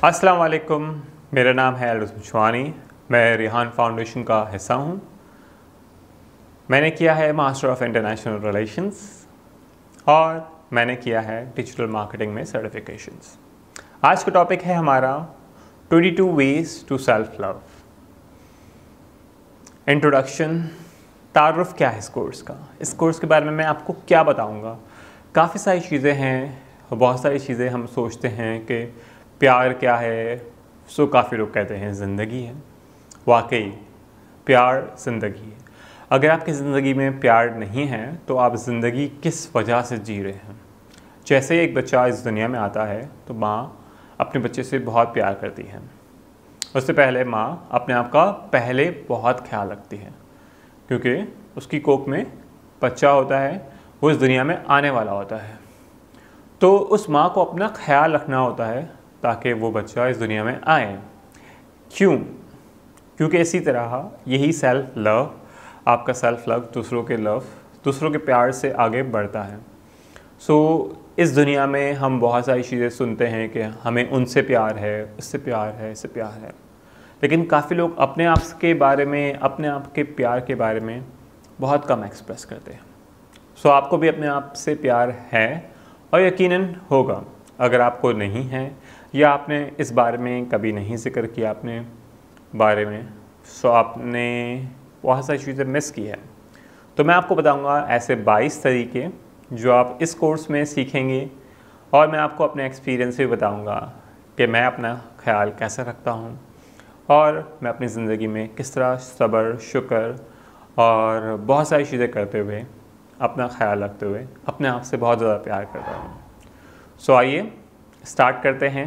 अस्सलाम वालेकुम, मेरा नाम है अलरज़। मैं रिहान फाउंडेशन का हिस्सा हूँ। मैंने किया है मास्टर ऑफ़ इंटरनेशनल रिलेशंस और मैंने किया है डिजिटल मार्केटिंग में सर्टिफिकेशंस। आज का टॉपिक है हमारा 22 ways to self love. Introduction, तारुफ क्या है इस कोर्स का, इस कोर्स के बारे में मैं आपको क्या बताऊँगा। काफ़ी सारी चीज़ें हैं, बहुत सारी चीज़ें हम सोचते हैं कि प्यार क्या है। काफ़ी लोग कहते हैं ज़िंदगी है। वाकई प्यार ज़िंदगी है। अगर आपकी ज़िंदगी में प्यार नहीं है तो आप ज़िंदगी किस वजह से जी रहे हैं। जैसे एक बच्चा इस दुनिया में आता है तो माँ अपने बच्चे से बहुत प्यार करती है। उससे पहले माँ अपने आप का पहले बहुत ख्याल रखती है, क्योंकि उसकी कोख में बच्चा होता है, वो इस दुनिया में आने वाला होता है। तो उस माँ को अपना ख्याल रखना होता है ताकि वो बच्चा इस दुनिया में आए। क्यों? क्योंकि इसी तरह यही सेल्फ लव, आपका सेल्फ लव दूसरों के प्यार से आगे बढ़ता है। इस दुनिया में हम बहुत सारी चीज़ें सुनते हैं कि हमें उनसे प्यार है, इससे प्यार है, इससे प्यार है, लेकिन काफ़ी लोग अपने आप के बारे में, अपने आप के प्यार के बारे में बहुत कम एक्सप्रेस करते हैं। आपको भी अपने आप से प्यार है और यकीनन होगा। अगर आपको नहीं है या आपने इस बारे में कभी नहीं जिक्र किया अपने बारे में, आपने बहुत सारी चीज़ें मिस की है। तो मैं आपको बताऊंगा ऐसे 22 तरीके जो आप इस कोर्स में सीखेंगे, और मैं आपको अपने एक्सपीरियंस से बताऊंगा कि मैं अपना ख्याल कैसे रखता हूं और मैं अपनी ज़िंदगी में किस तरह सब्र, शुक्र और बहुत सारी चीज़ें करते हुए, अपना ख्याल रखते हुए अपने आप से बहुत ज़्यादा प्यार करता हूँ। आइए स्टार्ट करते हैं